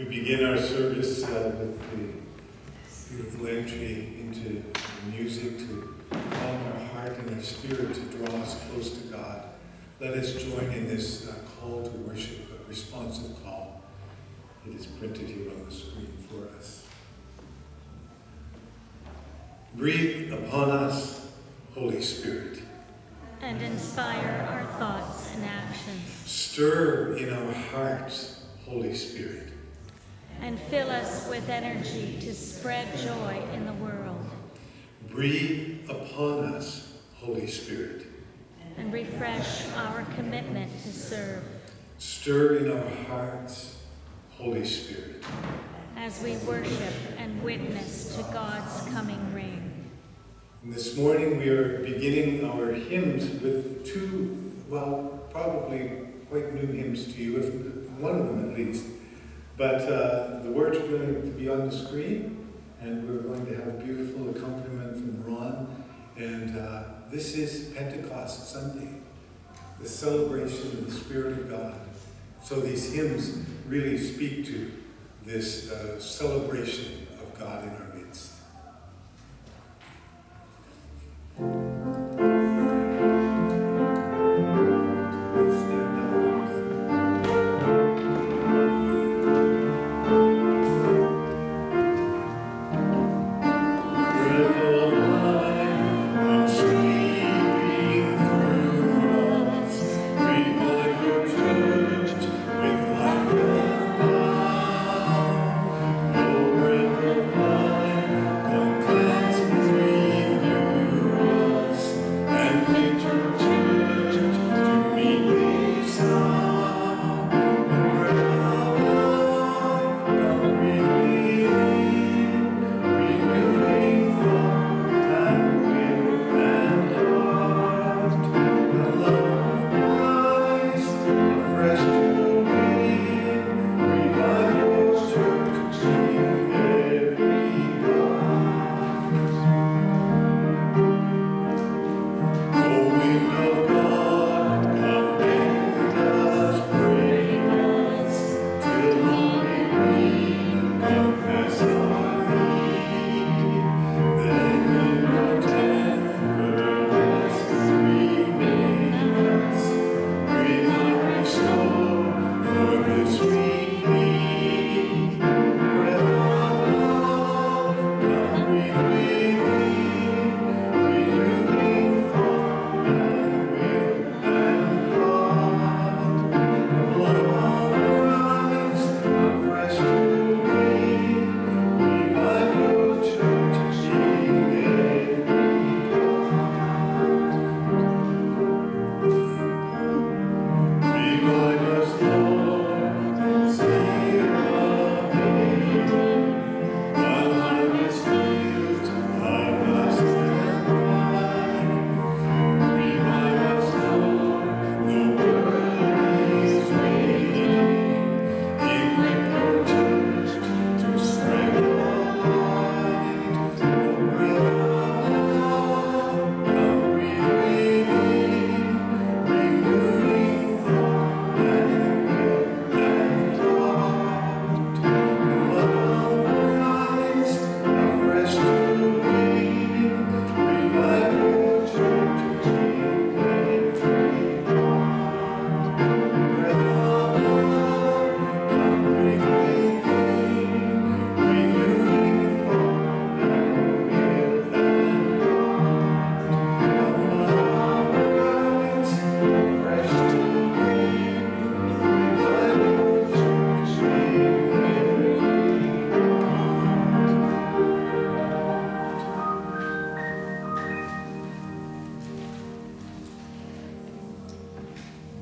We begin our service with the beautiful entry into the music to calm our heart and our spirit, to draw us close to God. Let us join in this call to worship, a responsive call. It is printed here on the screen for us. Breathe upon us, Holy Spirit, and inspire our thoughts and actions. Stir in our hearts, Holy Spirit, and fill us with energy to spread joy in the world. Breathe upon us, Holy Spirit, and refresh our commitment to serve. Stir in our hearts, Holy Spirit, as we worship and witness to God's coming reign. And this morning we are beginning our hymns with two, probably quite new hymns to you, if one of them at least. But the words are going to be on the screen, and we're going to have a beautiful accompaniment from Ron. And this is Pentecost Sunday, the celebration of the Spirit of God. So these hymns really speak to this celebration of God in our midst.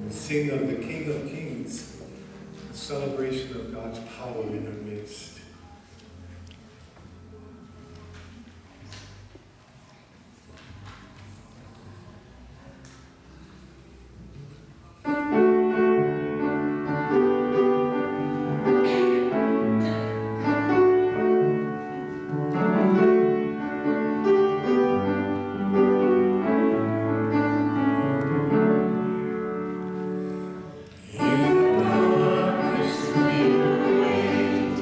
Sing of the King of Kings, the celebration of God's power in our midst. In the darkness we await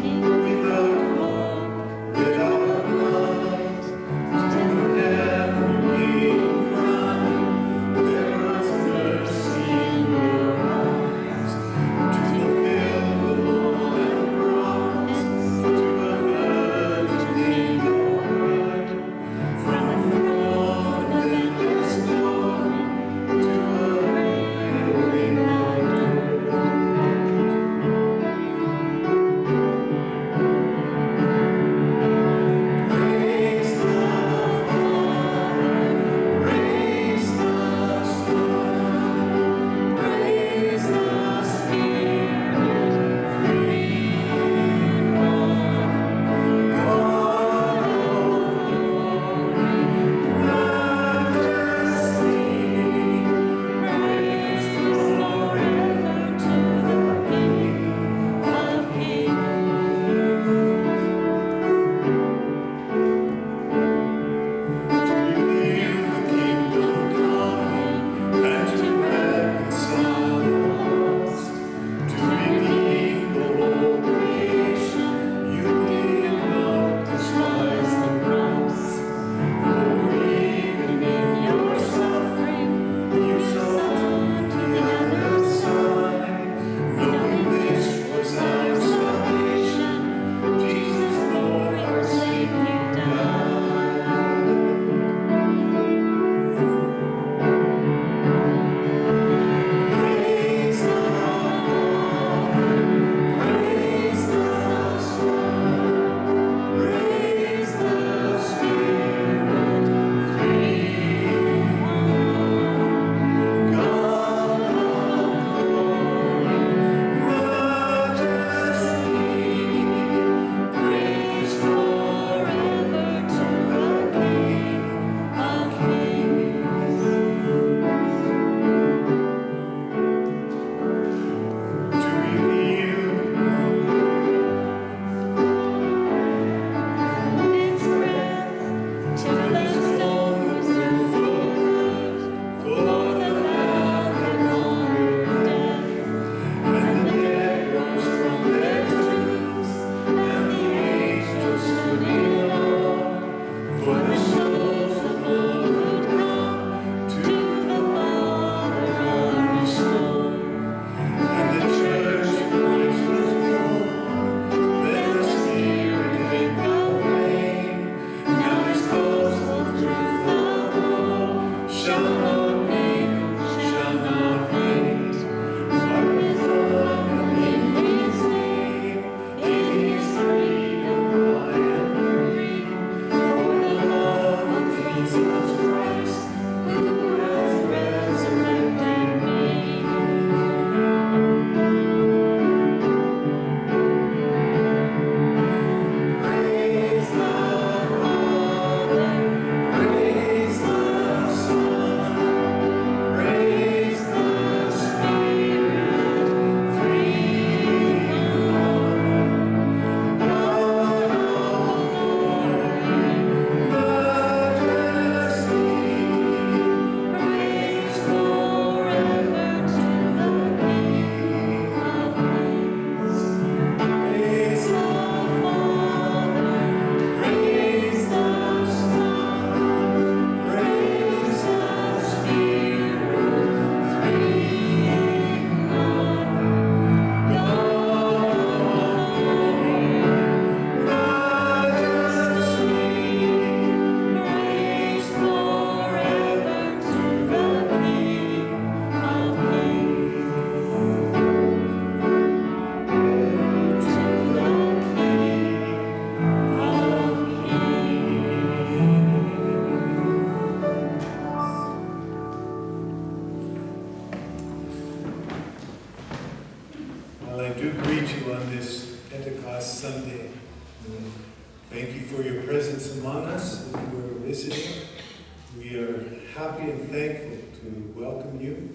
happy and thankful to welcome you.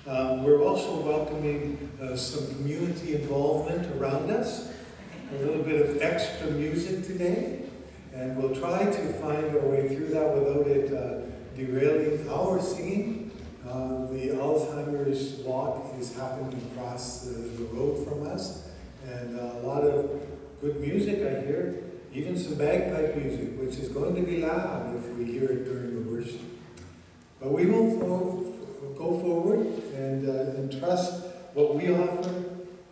We're also welcoming some community involvement around us, a little bit of extra music today, and we'll try to find our way through that without it derailing our singing. The Alzheimer's walk is happening across the road from us, and a lot of good music I hear, even some bagpipe music, which is going to be loud if we hear it during the worship. But we will go forward and trust what we offer,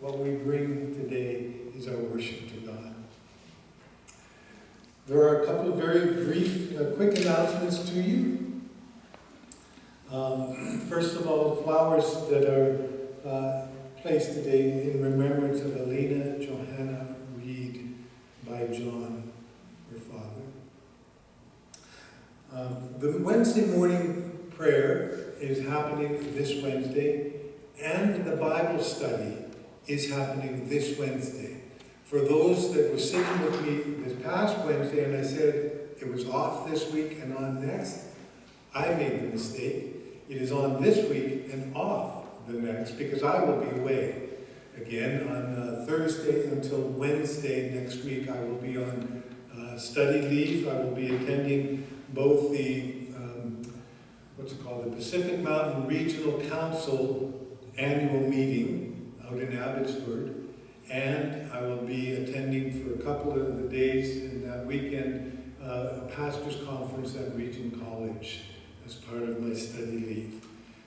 what we bring today is our worship to God. There are a couple of very brief, quick announcements to you. First of all, the flowers that are placed today in remembrance of Elena Johanna Reed by John, her father. The Wednesday morning prayer is happening this Wednesday, and the Bible study is happening this Wednesday. For those that were sitting with me this past Wednesday and I said it was off this week and on next, I made the mistake. It is on this week and off the next because I will be away. Again, on Thursday until Wednesday next week, I will be on study leave. I will be attending both the the Pacific Mountain Regional Council annual meeting out in Abbotsford, and I will be attending for a couple of the days in that weekend a pastor's conference at Regent College as part of my study leave.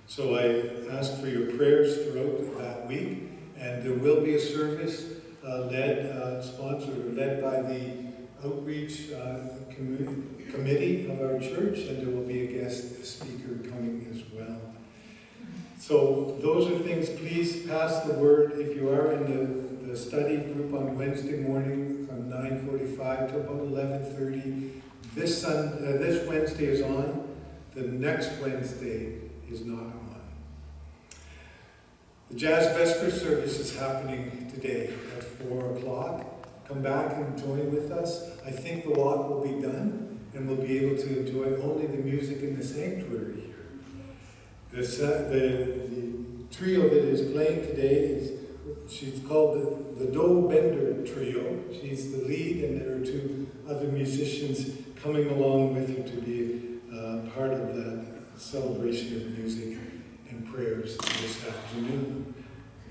So I ask for your prayers throughout that week, and there will be a service led by the outreach committee of our church, and there will be a guest speaker coming as well. So those are things, please pass the word. If you are in the study group on Wednesday morning from 9:45 to about 11:30, this Wednesday is on, the next Wednesday is not on. The Jazz Vesper service is happening today at 4 o'clock. Come back and join with us. I think the walk will be done, and we'll be able to enjoy only the music in the sanctuary here. The trio that is playing today she's called the Doe Bender Trio. She's the lead, and there are two other musicians coming along with her to be part of that celebration of music and prayers this afternoon.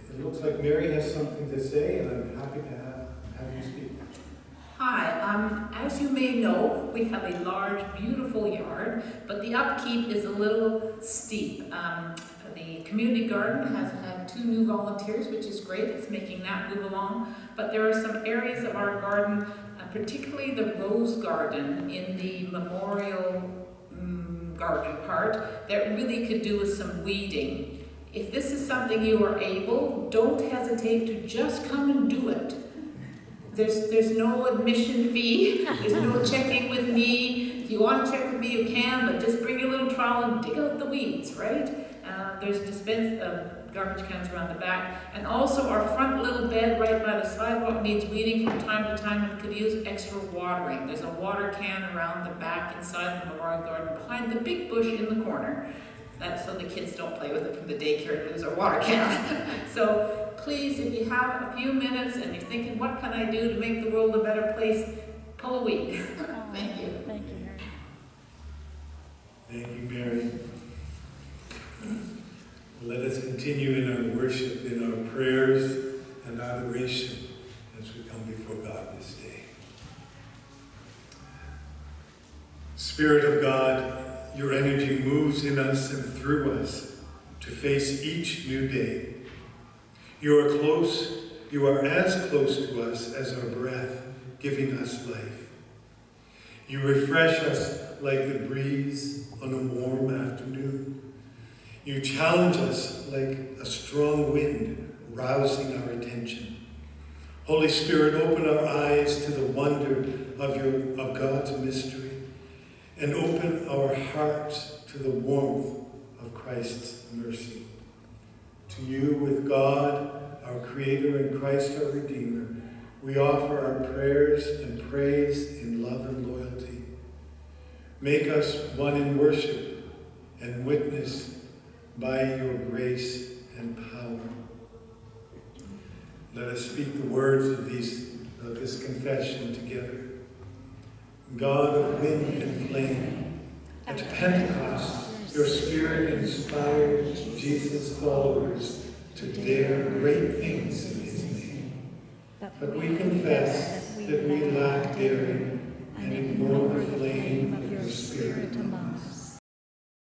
It looks like Mary has something to say, and I'm happy to have you speak. Hi, as you may know, we have a large, beautiful yard, but the upkeep is a little steep. The community garden has had 2 new volunteers, which is great. It's making that move along. But there are some areas of our garden, particularly the rose garden in the memorial garden part, that really could do with some weeding. If this is something you are able, don't hesitate to just come and do it. There's no admission fee, there's no checking with me. If you want to check with me, you can, but just bring your little trowel and dig out the weeds, right? There's garbage cans around the back. And also our front little bed right by the sidewalk needs weeding from time to time and could use extra watering. There's a water can around the back inside the memorial garden behind the big bush in the corner. That's so the kids don't play with it from the daycare and lose our water can. So please, if you have a few minutes and you're thinking, what can I do to make the world a better place, pull a weed. Thank you. Thank you, Mary. Thank you, Mary. Let us continue in our worship, in our prayers and adoration as we come before God this day. Spirit of God, your energy moves in us and through us to face each new day. You are close, you are as close to us as our breath, giving us life. You refresh us like the breeze on a warm afternoon. You challenge us like a strong wind, rousing our attention. Holy Spirit, open our eyes to the wonder of God's mystery, and open our hearts to the warmth of Christ's mercy. To you, with God, our Creator, and Christ, our Redeemer, we offer our prayers and praise in love and loyalty. Make us one in worship and witness by your grace and power. Let us speak the words of this confession together. God of wind and flame, at Pentecost, your Spirit inspired Jesus' followers to dare great things in his name. But we confess that we lack daring and ignore the flame of your Spirit among us.